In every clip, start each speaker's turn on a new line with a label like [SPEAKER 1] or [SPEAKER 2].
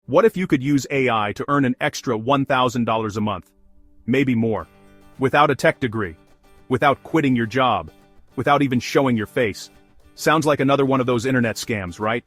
[SPEAKER 1] What if you could use AI to earn an extra $1,000 a month? Maybe more. Without a tech degree. Without quitting your job. Without even showing your face. Sounds like another one of those internet scams, right?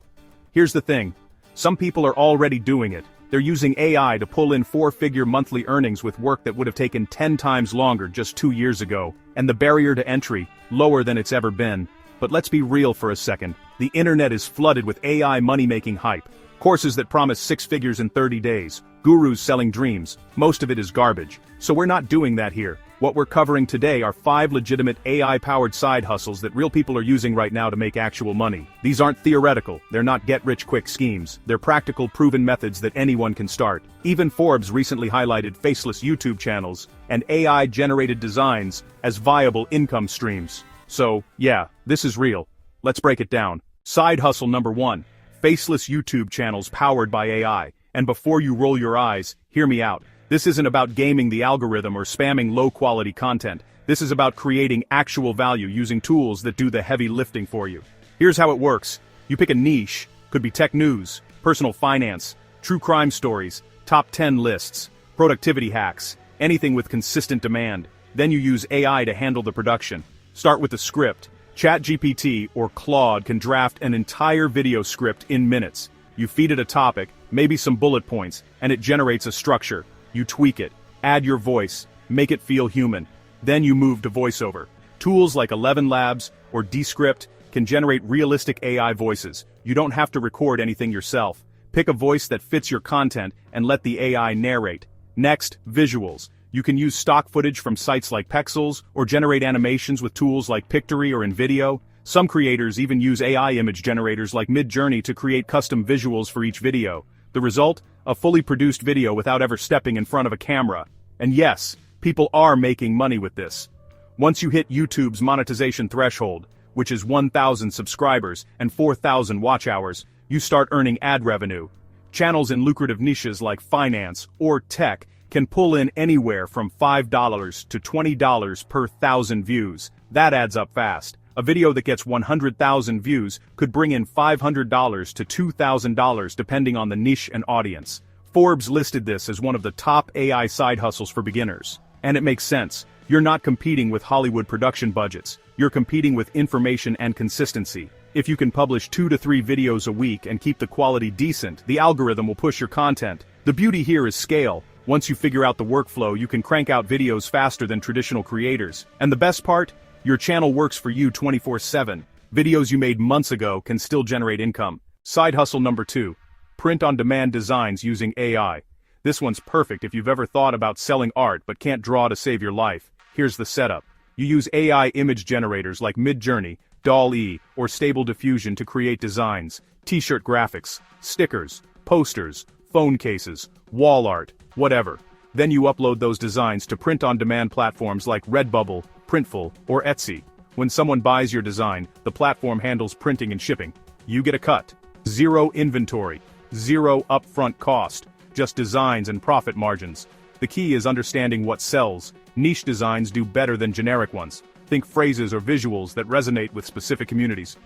[SPEAKER 1] Here's the thing. Some people are already doing it. They're using AI to pull in four-figure monthly earnings with work that would have taken 10 times longer just 2 years ago. And the barrier to entry, lower than it's ever been. But let's be real for a second. The internet is flooded with AI money-making hype. Courses that promise 6 figures in 30 days. Gurus selling dreams. Most of it is garbage. So we're not doing that here. What we're covering today are 5 legitimate AI-powered side hustles that real people are using right now to make actual money. These aren't theoretical, they're not get-rich-quick schemes. They're practical, proven methods that anyone can start. Even Forbes recently highlighted Faceless YouTube channels and AI-generated designs as viable income streams. So, yeah, this is real. Let's break it down. Side hustle number 1. Faceless YouTube channels powered by AI. And before you roll your eyes, hear me out. This isn't about gaming the algorithm or spamming low-quality content. This is about creating actual value using tools that do the heavy lifting for you. Here's how it works. You pick a niche, could be tech news, personal finance, true crime stories, top 10 lists, productivity hacks, anything with consistent demand. Then you use AI to handle the production. Start with the script. ChatGPT or Claude can draft an entire video script in minutes. You feed it a topic, maybe some bullet points, and it generates a structure. You tweak it, add your voice, make it feel human. Then you move to voiceover. Tools like ElevenLabs or Descript can generate realistic AI voices. You don't have to record anything yourself. Pick a voice that fits your content and let the AI narrate. Next, visuals. You can use stock footage from sites like Pexels or generate animations with tools like Pictory or InVideo. Some creators even use AI image generators like Midjourney to create custom visuals for each video. The result? A fully produced video without ever stepping in front of a camera. And yes, people are making money with this. Once you hit YouTube's monetization threshold, which is 1,000 subscribers and 4,000 watch hours, you start earning ad revenue. Channels in lucrative niches like finance or tech can pull in anywhere from $5 to $20 per 1,000 views. That adds up fast. A video that gets 100,000 views could bring in $500 to $2,000 depending on the niche and audience. Forbes listed this as one of the top AI side hustles for beginners. And it makes sense. You're not competing with Hollywood production budgets. You're competing with information and consistency. If you can publish 2 to 3 videos a week and keep the quality decent, the algorithm will push your content. The beauty here is scale. Once you figure out the workflow, you can crank out videos faster than traditional creators. And the best part? Your channel works for you 24/7. Videos you made months ago can still generate income. Side hustle number 2. Print-on-demand designs using AI. This one's perfect if you've ever thought about selling art but can't draw to save your life. Here's the setup. You use AI image generators like Midjourney, DALL-E, or Stable Diffusion to create designs, t-shirt graphics, stickers, posters, phone cases, wall art, whatever. Then you upload those designs to print-on-demand platforms like Redbubble, Printful, or Etsy. When someone buys your design, the platform handles printing and shipping. You get a cut. Zero inventory. Zero upfront cost. Just designs and profit margins. The key is understanding what sells. Niche designs do better than generic ones. Think phrases or visuals that resonate with specific communities.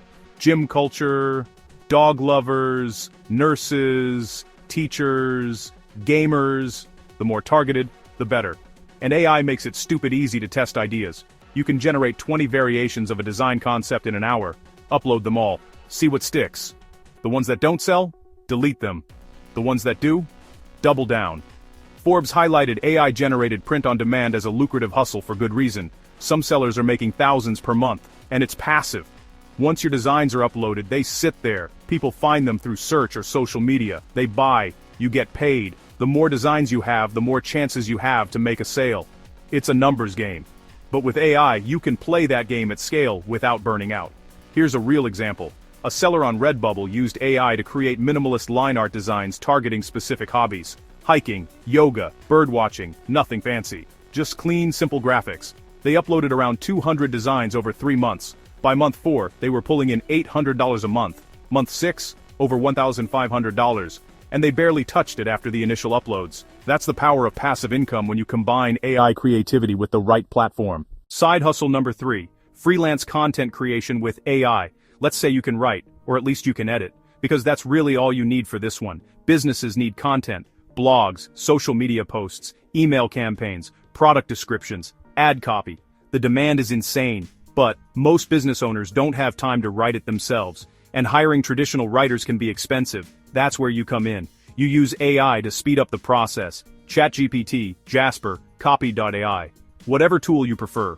[SPEAKER 1] Gym culture, dog lovers, nurses, teachers, gamers. The more targeted, the better. And AI makes it stupid easy to test ideas. You can generate 20 variations of a design concept in an hour, upload them all, see what sticks. The ones that don't sell? Delete them. The ones that do? Double down. Forbes highlighted AI-generated print-on-demand as a lucrative hustle for good reason. Some sellers are making thousands per month, and it's passive. Once your designs are uploaded, they sit there. People find them through search or social media. They buy, you get paid. The more designs you have, the more chances you have to make a sale. It's a numbers game. But with AI, you can play that game at scale without burning out. Here's a real example. A seller on Redbubble used AI to create minimalist line art designs targeting specific hobbies. Hiking, yoga, birdwatching, nothing fancy. Just clean, simple graphics. They uploaded around 200 designs over 3 months. By month 4, they were pulling in $800 a month. Month 6, over $1,500. And they barely touched it after the initial uploads. That's the power of passive income when you combine AI creativity with the right platform. Side hustle number 3, freelance content creation with AI. Let's say you can write, or at least you can edit. because that's really all you need for this one. Businesses need content, blogs, social media posts, email campaigns, product descriptions, ad copy. The demand is insane, but most business owners don't have time to write it themselves, and hiring traditional writers can be expensive. That's where you come in. You use AI to speed up the process. ChatGPT, Jasper, Copy.ai, whatever tool you prefer.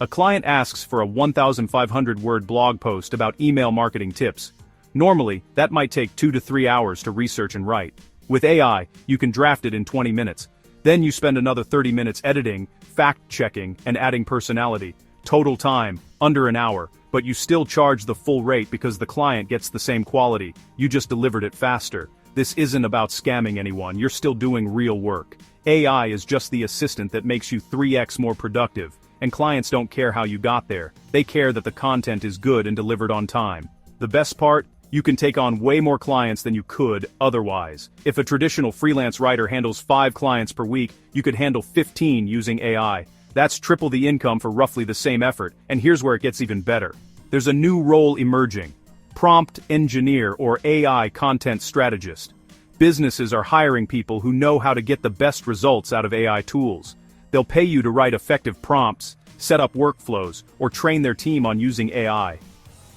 [SPEAKER 1] A client asks for a 1,500-word blog post about email marketing tips. Normally, that might take 2 to 3 hours to research and write. With AI, you can draft it in 20 minutes. Then you spend another 30 minutes editing, fact-checking, and adding personality. Total time, under an hour, but you still charge the full rate because the client gets the same quality. You just delivered it faster. This isn't about scamming anyone, you're still doing real work. AI is just the assistant that makes you 3x more productive, and clients don't care how you got there. They care that the content is good and delivered on time. The best part? You can take on way more clients than you could otherwise. If a traditional freelance writer handles 5 clients per week, you could handle 15 using AI. That's triple the income for roughly the same effort, and here's where it gets even better. There's a new role emerging: prompt engineer or AI content strategist. Businesses are hiring people who know how to get the best results out of AI tools. They'll pay you to write effective prompts, set up workflows, or train their team on using AI.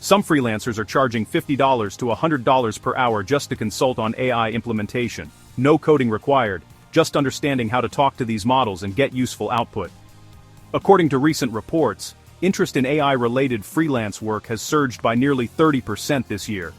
[SPEAKER 1] Some freelancers are charging $50 to $100 per hour just to consult on AI implementation. No coding required, just understanding how to talk to these models and get useful output. According to recent reports, interest in AI-related freelance work has surged by nearly 30% this year.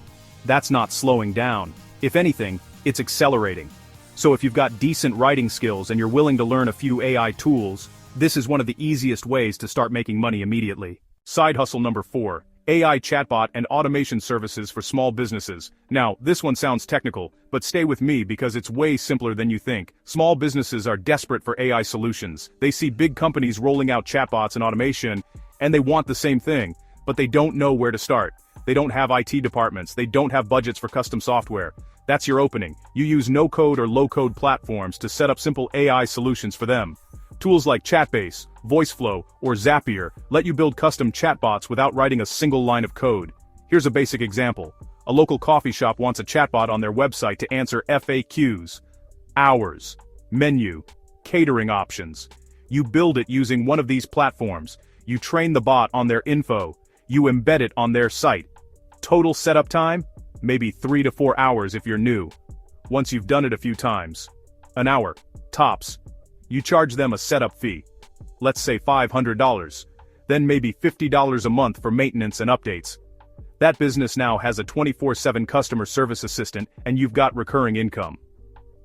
[SPEAKER 1] That's not slowing down. If anything, it's accelerating. So if you've got decent writing skills and you're willing to learn a few AI tools, this is one of the easiest ways to start making money immediately. Side hustle number 4. AI chatbot and automation services for small businesses. Now, this one sounds technical, but stay with me because it's way simpler than you think. Small businesses are desperate for AI solutions. They see big companies rolling out chatbots and automation, and they want the same thing, but they don't know where to start. They don't have IT departments, they don't have budgets for custom software. That's your opening. You use no-code or low-code platforms to set up simple AI solutions for them. Tools like Chatbase, VoiceFlow, or Zapier let you build custom chatbots without writing a single line of code. Here's a basic example. A local coffee shop wants a chatbot on their website to answer FAQs, hours, menu, catering options. You build it using one of these platforms. You train the bot on their info. You embed it on their site. Total setup time? Maybe 3 to 4 hours if you're new. Once you've done it a few times. An hour, tops. You charge them a setup fee. Let's say $500. Then maybe $50 a month for maintenance and updates. That business now has a 24/7 customer service assistant and you've got recurring income.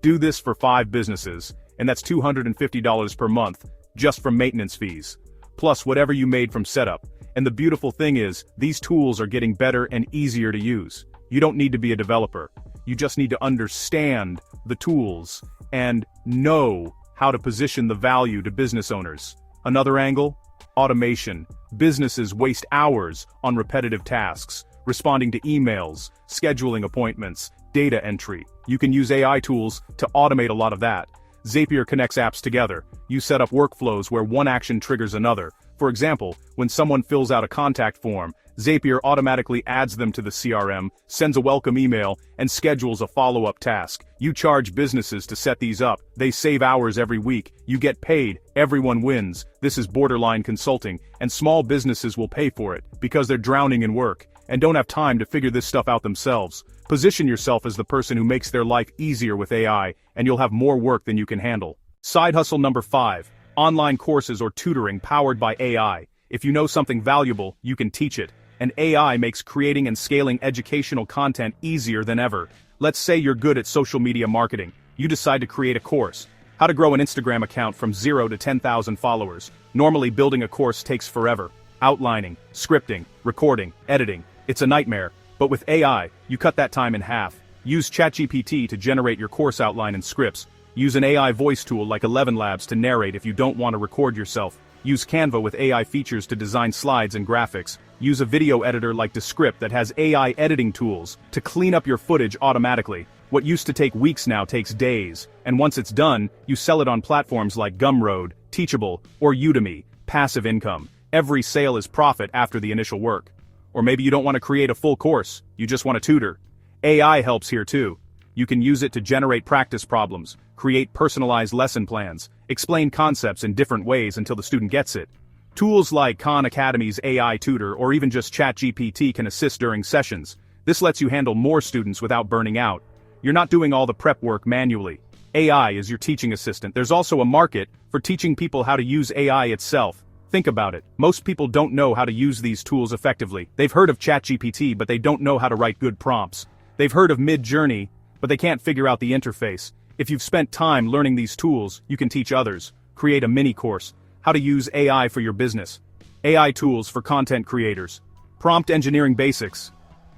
[SPEAKER 1] Do this for 5 businesses, and that's $250 per month, just from maintenance fees. Plus whatever you made from setup. And the beautiful thing is, these tools are getting better and easier to use. You don't need to be a developer. You just need to understand the tools and know how to position the value to business owners. Another angle? Automation. Businesses waste hours on repetitive tasks, responding to emails, scheduling appointments, data entry. You can use AI tools to automate a lot of that. Zapier connects apps together. You set up workflows where one action triggers another. For example, when someone fills out a contact form, Zapier automatically adds them to the CRM, sends a welcome email, and schedules a follow-up task. You charge businesses to set these up. They save hours every week. You get paid. Everyone wins. This is borderline consulting, and small businesses will pay for it because they're drowning in work and don't have time to figure this stuff out themselves. Position yourself as the person who makes their life easier with AI, and you'll have more work than you can handle. Side hustle number 5. Online courses or tutoring powered by AI. If you know something valuable, you can teach it. And AI makes creating and scaling educational content easier than ever. Let's say you're good at social media marketing. You decide to create a course. How to grow an Instagram account from 0 to 10,000 followers. Normally building a course takes forever. Outlining, scripting, recording, editing. It's a nightmare. But with AI, you cut that time in half. Use ChatGPT to generate your course outline and scripts. Use an AI voice tool like ElevenLabs to narrate if you don't want to record yourself. Use Canva with AI features to design slides and graphics. Use a video editor like Descript that has AI editing tools to clean up your footage automatically. What used to take weeks now takes days, and once it's done, you sell it on platforms like Gumroad, Teachable, or Udemy. Passive income. Every sale is profit after the initial work. Or maybe you don't want to create a full course, you just want to tutor. AI helps here too. You can use it to generate practice problems, create personalized lesson plans, explain concepts in different ways until the student gets it. Tools like Khan Academy's AI Tutor or even just ChatGPT can assist during sessions. This lets you handle more students without burning out. You're not doing all the prep work manually. AI is your teaching assistant. There's also a market for teaching people how to use AI itself. Think about it. Most people don't know how to use these tools effectively. They've heard of ChatGPT, but they don't know how to write good prompts. They've heard of Midjourney, but they can't figure out the interface. If you've spent time learning these tools, you can teach others. Create a mini course. How to use AI for your business. AI tools for content creators. Prompt engineering basics.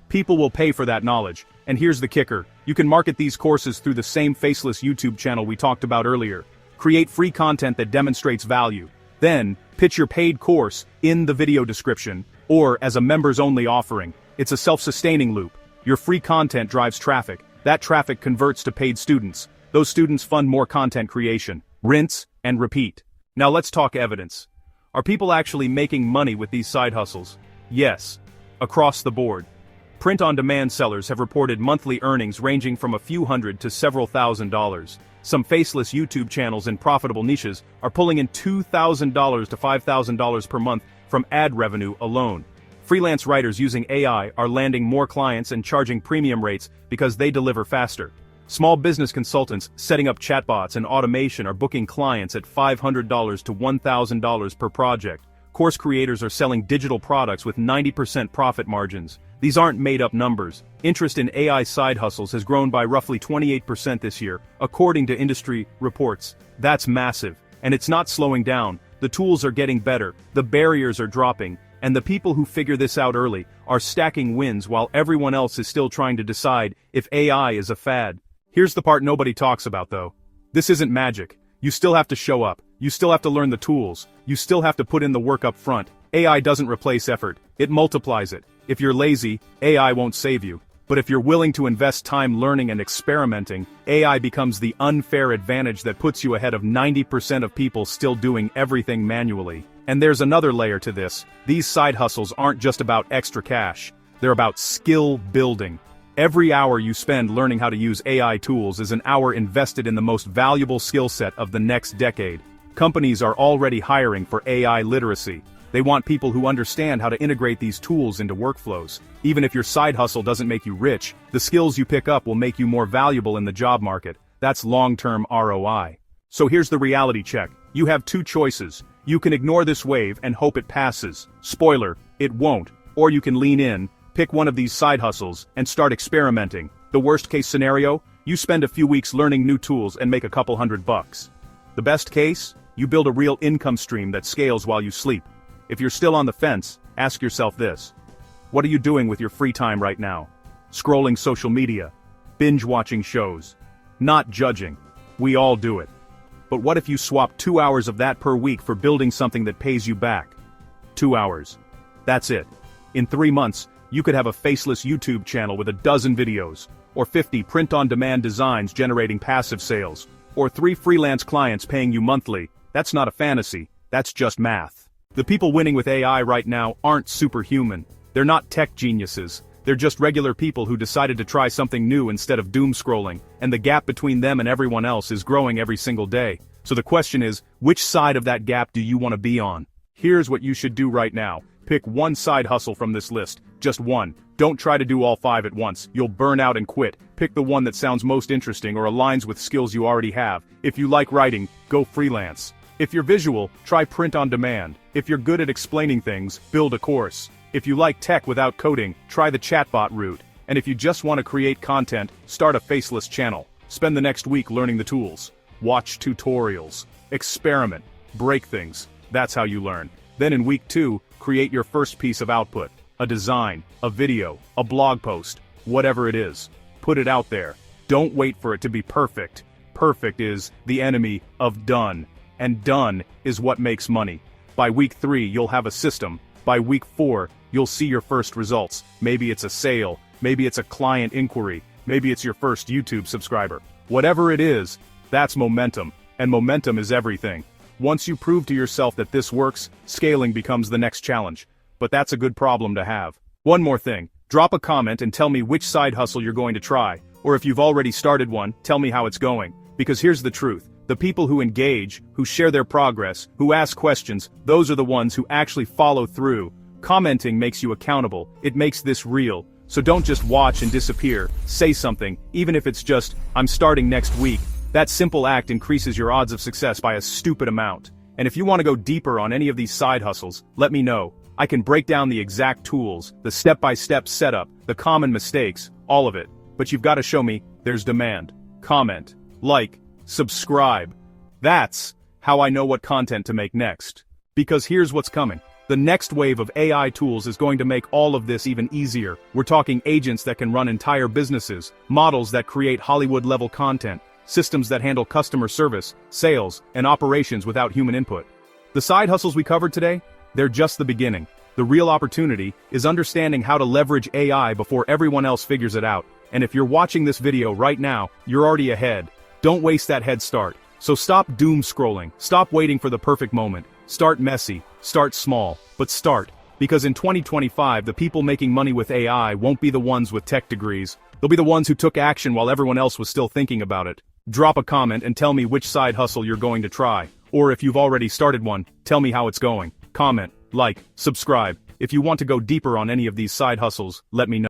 [SPEAKER 1] People will pay for that knowledge. And here's the kicker. You can market these courses through the same Faceless YouTube channel we talked about earlier. Create free content that demonstrates value. Then, pitch your paid course in the video description, or as a members-only offering. It's a self-sustaining loop. Your free content drives traffic. That traffic converts to paid students. Those students fund more content creation. Rinse and repeat. Now let's talk evidence. Are people actually making money with these side hustles? Yes. Across the board. Print-on-demand sellers have reported monthly earnings ranging from a few hundred to several $1,000s. Some faceless YouTube channels in profitable niches are pulling in $2,000 to $5,000 per month from ad revenue alone. Freelance writers using AI are landing more clients and charging premium rates because they deliver faster. Small business consultants setting up chatbots and automation are booking clients at $500 to $1,000 per project. Course creators are selling digital products with 90% profit margins. These aren't made-up numbers. Interest in AI side hustles has grown by roughly 28% this year, according to industry reports. That's massive. And it's not slowing down. The tools are getting better, the barriers are dropping, and the people who figure this out early are stacking wins while everyone else is still trying to decide if AI is a fad. Here's the part nobody talks about though. This isn't magic. You still have to show up. You still have to learn the tools. You still have to put in the work up front. AI doesn't replace effort. It multiplies it. If you're lazy, AI won't save you. But if you're willing to invest time learning and experimenting, AI becomes the unfair advantage that puts you ahead of 90% of people still doing everything manually. And there's another layer to this. These side hustles aren't just about extra cash. They're about skill building. Every hour you spend learning how to use AI tools is an hour invested in the most valuable skill set of the next decade. Companies are already hiring for AI literacy. They want people who understand how to integrate these tools into workflows. Even if your side hustle doesn't make you rich, the skills you pick up will make you more valuable in the job market. That's long-term ROI. So here's the reality check. You have two choices. You can ignore this wave and hope it passes. Spoiler, it won't. Or you can lean in, pick one of these side hustles, and start experimenting. The worst case scenario, you spend a few weeks learning new tools and make a couple $100. The best case, you build a real income stream that scales while you sleep. If you're still on the fence, ask yourself this. What are you doing with your free time right now? Scrolling social media, binge-watching shows. Not judging. We all do it. But what if you swap 2 hours of that per week for building something that pays you back? 2 hours. That's it. In 3 months, you could have a faceless YouTube channel with a dozen videos, or 50 print-on-demand designs generating passive sales, or 3 freelance clients paying you monthly. That's not a fantasy, that's just math. The people winning with AI right now aren't superhuman. They're not tech geniuses. They're just regular people who decided to try something new instead of doom scrolling, and the gap between them and everyone else is growing every single day. So the question is, which side of that gap do you want to be on? Here's what you should do right now. Pick one side hustle from this list. Just one. Don't try to do all 5 at once. You'll burn out and quit. Pick the one that sounds most interesting or aligns with skills you already have. If you like writing, go freelance. If you're visual, try print on demand. If you're good at explaining things, build a course. If you like tech without coding, try the chatbot route. And if you just want to create content, start a faceless channel. Spend the next week learning the tools. Watch tutorials. Experiment. Break things. That's how you learn. Then in week 2, create your first piece of output. A design, a video, a blog post, whatever it is. Put it out there. Don't wait for it to be perfect. Perfect is the enemy of done. And done is what makes money. By week 3, you'll have a system. By week 4, you'll see your first results. Maybe it's a sale. Maybe it's a client inquiry. Maybe it's your first YouTube subscriber. Whatever it is, that's momentum. And momentum is everything. Once you prove to yourself that this works, scaling becomes the next challenge. But that's a good problem to have. One more thing. Drop a comment and tell me which side hustle you're going to try, or if you've already started one, tell me how it's going. Because here's the truth. The people who engage, who share their progress, who ask questions, those are the ones who actually follow through. Commenting makes you accountable. It makes this real. So don't just watch and disappear. Say something, even if it's just, "I'm starting next week." That simple act increases your odds of success by a stupid amount. And if you want to go deeper on any of these side hustles, let me know. I can break down the exact tools, the step-by-step setup, the common mistakes, all of it. But you've got to show me there's demand. Comment, like, subscribe. That's how I know what content to make next. Because here's what's coming. The next wave of AI tools is going to make all of this even easier. We're talking agents that can run entire businesses, models that create Hollywood-level content, systems that handle customer service, sales, and operations without human input. The side hustles we covered today? They're just the beginning. The real opportunity is understanding how to leverage AI before everyone else figures it out. And if you're watching this video right now, you're already ahead. Don't waste that head start. So stop doom scrolling. Stop waiting for the perfect moment. Start messy. Start small. But start. Because in 2025, the people making money with AI won't be the ones with tech degrees. They'll be the ones who took action while everyone else was still thinking about it. Drop a comment and tell me which side hustle you're going to try. Or if you've already started one, tell me how it's going. Comment, like, subscribe. If you want to go deeper on any of these side hustles, let me know.